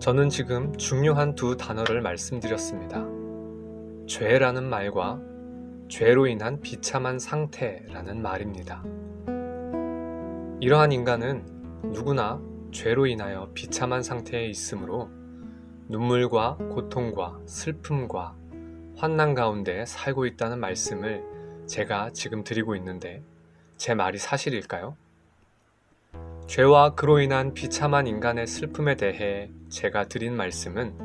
저는 지금 중요한 두 단어를 말씀드렸습니다. 죄라는 말과 죄로 인한 비참한 상태라는 말입니다. 이러한 인간은 누구나 죄로 인하여 비참한 상태에 있으므로 눈물과 고통과 슬픔과 환난 가운데 살고 있다는 말씀을 제가 지금 드리고 있는데 제 말이 사실일까요? 죄와 그로 인한 비참한 인간의 슬픔에 대해 제가 드린 말씀은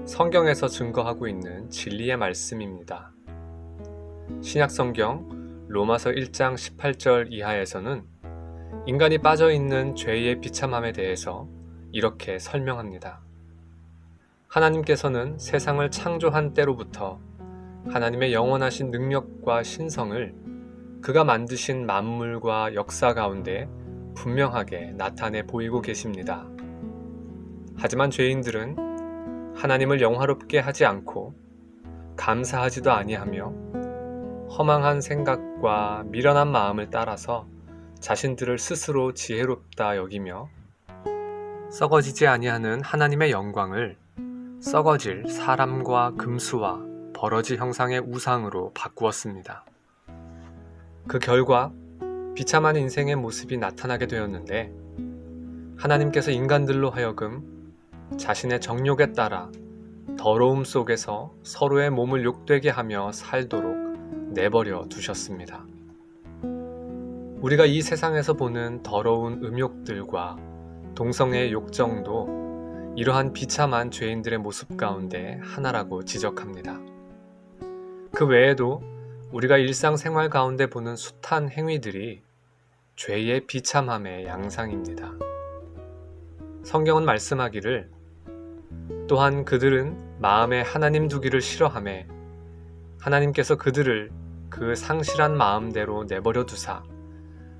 성경에서 증거하고 있는 진리의 말씀입니다. 신약성경 로마서 1장 18절 이하에서는 인간이 빠져있는 죄의 비참함에 대해서 이렇게 설명합니다. 하나님께서는 세상을 창조한 때로부터 하나님의 영원하신 능력과 신성을 그가 만드신 만물과 역사 가운데 분명하게 나타내 보이고 계십니다. 하지만 죄인들은 하나님을 영화롭게 하지 않고 감사하지도 아니하며 허망한 생각과 미련한 마음을 따라서 자신들을 스스로 지혜롭다 여기며 썩어지지 아니하는 하나님의 영광을 썩어질 사람과 금수와 버러지 형상의 우상으로 바꾸었습니다. 그 결과 비참한 인생의 모습이 나타나게 되었는데 하나님께서 인간들로 하여금 자신의 정욕에 따라 더러움 속에서 서로의 몸을 욕되게 하며 살도록 내버려 두셨습니다. 우리가 이 세상에서 보는 더러운 음욕들과 동성애의 욕정도 이러한 비참한 죄인들의 모습 가운데 하나라고 지적합니다. 그 외에도 우리가 일상생활 가운데 보는 숱한 행위들이 죄의 비참함의 양상입니다. 성경은 말씀하기를 또한 그들은 마음에 하나님 두기를 싫어하며 하나님께서 그들을 그 상실한 마음대로 내버려 두사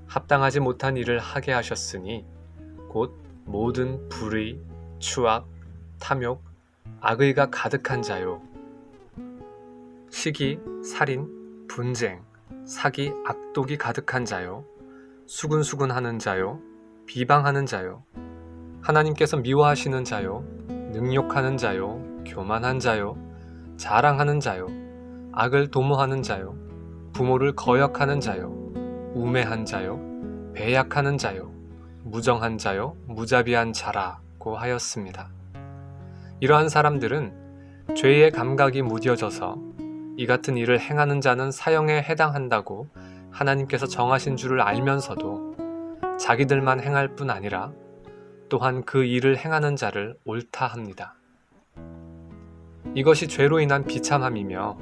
합당하지 못한 일을 하게 하셨으니 곧 모든 불의, 추악, 탐욕, 악의가 가득한 자요. 시기, 살인, 분쟁, 사기, 악독이 가득한 자요. 수근수근하는 자요. 비방하는 자요. 하나님께서 미워하시는 자요. 능욕하는 자요. 교만한 자요. 자랑하는 자요. 악을 도모하는 자요. 부모를 거역하는 자요. 우매한 자요. 배약하는 자요. 무정한 자요. 무자비한 자라고 하였습니다. 이러한 사람들은 죄의 감각이 무뎌져서 이 같은 일을 행하는 자는 사형에 해당한다고 하나님께서 정하신 줄을 알면서도 자기들만 행할 뿐 아니라 또한 그 일을 행하는 자를 옳다 합니다. 이것이 죄로 인한 비참함이며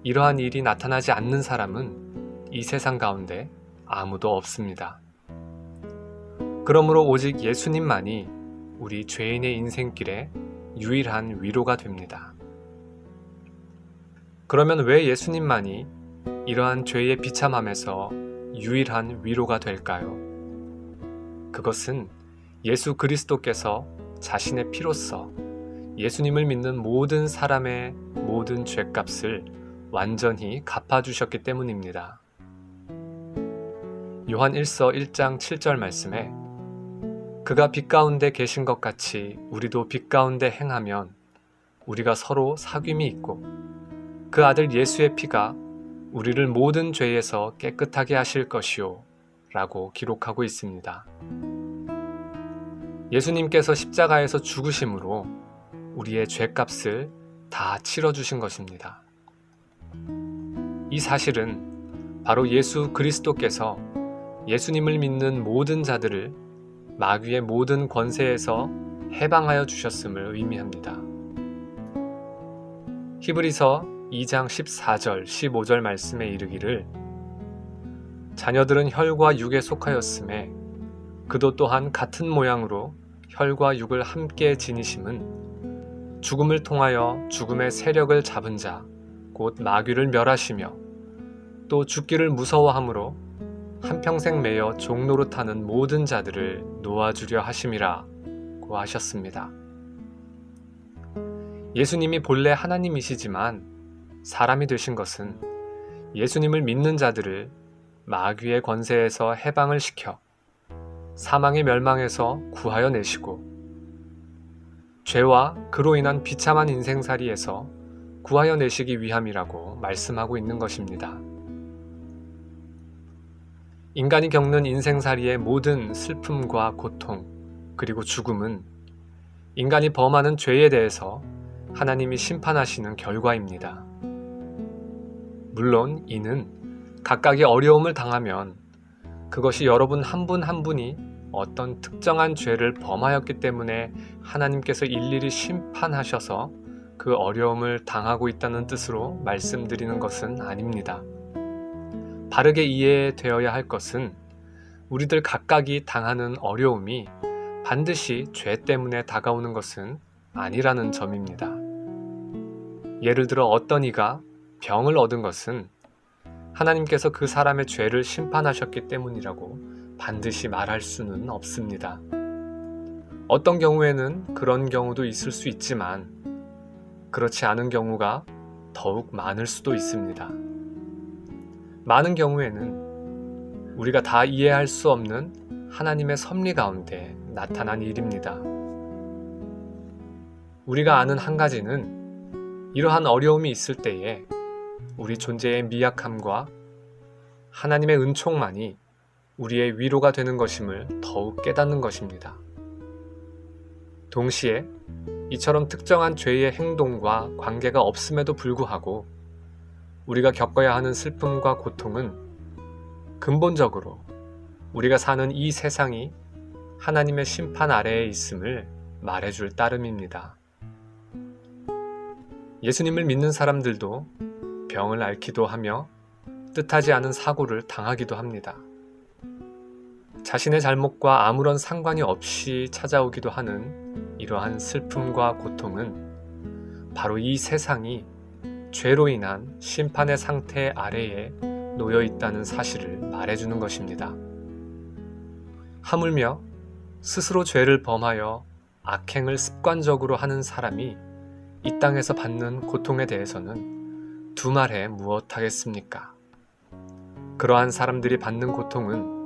이러한 일이 나타나지 않는 사람은 이 세상 가운데 아무도 없습니다. 그러므로 오직 예수님만이 우리 죄인의 인생길에 유일한 위로가 됩니다. 그러면 왜 예수님만이 이러한 죄의 비참함에서 유일한 위로가 될까요? 그것은 예수 그리스도께서 자신의 피로써 예수님을 믿는 모든 사람의 모든 죄값을 완전히 갚아주셨기 때문입니다. 요한 1서 1장 7절 말씀에 그가 빛 가운데 계신 것 같이 우리도 빛 가운데 행하면 우리가 서로 사귐이 있고 그 아들 예수의 피가 우리를 모든 죄에서 깨끗하게 하실 것이요 라고 기록하고 있습니다. 예수님께서 십자가에서 죽으심으로 우리의 죄값을 다 치러주신 것입니다. 이 사실은 바로 예수 그리스도께서 예수님을 믿는 모든 자들을 마귀의 모든 권세에서 해방하여 주셨음을 의미합니다. 히브리서 2장 14절, 15절 말씀에 이르기를 자녀들은 혈과 육에 속하였음에 그도 또한 같은 모양으로 혈과 육을 함께 지니심은 죽음을 통하여 죽음의 세력을 잡은 자, 곧 마귀를 멸하시며 또 죽기를 무서워함으로 한평생 매여 종노릇하는 모든 자들을 놓아주려 하심이라고 하셨습니다. 예수님이 본래 하나님이시지만 사람이 되신 것은 예수님을 믿는 자들을 마귀의 권세에서 해방을 시켜 사망의 멸망에서 구하여 내시고 죄와 그로 인한 비참한 인생살이에서 구하여 내시기 위함이라고 말씀하고 있는 것입니다. 인간이 겪는 인생살이의 모든 슬픔과 고통, 그리고 죽음은 인간이 범하는 죄에 대해서 하나님이 심판하시는 결과입니다. 물론 이는 각각의 어려움을 당하면 그것이 여러분 한 분 한 분이 어떤 특정한 죄를 범하였기 때문에 하나님께서 일일이 심판하셔서 그 어려움을 당하고 있다는 뜻으로 말씀드리는 것은 아닙니다. 바르게 이해되어야 할 것은 우리들 각각이 당하는 어려움이 반드시 죄 때문에 다가오는 것은 아니라는 점입니다. 예를 들어 어떤 이가 병을 얻은 것은 하나님께서 그 사람의 죄를 심판하셨기 때문이라고 반드시 말할 수는 없습니다. 어떤 경우에는 그런 경우도 있을 수 있지만 그렇지 않은 경우가 더욱 많을 수도 있습니다. 많은 경우에는 우리가 다 이해할 수 없는 하나님의 섭리 가운데 나타난 일입니다. 우리가 아는 한 가지는 이러한 어려움이 있을 때에 우리 존재의 미약함과 하나님의 은총만이 우리의 위로가 되는 것임을 더욱 깨닫는 것입니다. 동시에 이처럼 특정한 죄의 행동과 관계가 없음에도 불구하고 우리가 겪어야 하는 슬픔과 고통은 근본적으로 우리가 사는 이 세상이 하나님의 심판 아래에 있음을 말해줄 따름입니다. 예수님을 믿는 사람들도 병을 앓기도 하며 뜻하지 않은 사고를 당하기도 합니다. 자신의 잘못과 아무런 상관이 없이 찾아오기도 하는 이러한 슬픔과 고통은 바로 이 세상이 죄로 인한 심판의 상태 아래에 놓여 있다는 사실을 말해주는 것입니다. 하물며 스스로 죄를 범하여 악행을 습관적으로 하는 사람이 이 땅에서 받는 고통에 대해서는 두말해 무엇하겠습니까? 그러한 사람들이 받는 고통은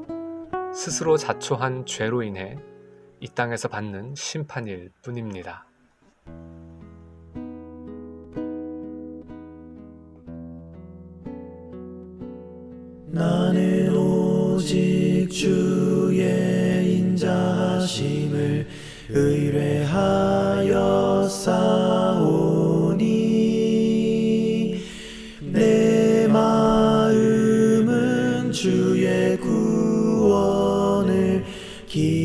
스스로 자초한 죄로 인해 이 땅에서 받는 심판일 뿐입니다. 나는 오직 주의 인자하심을 의뢰하여 싸우니 내 마음은 주의 구원을 기다리나이다.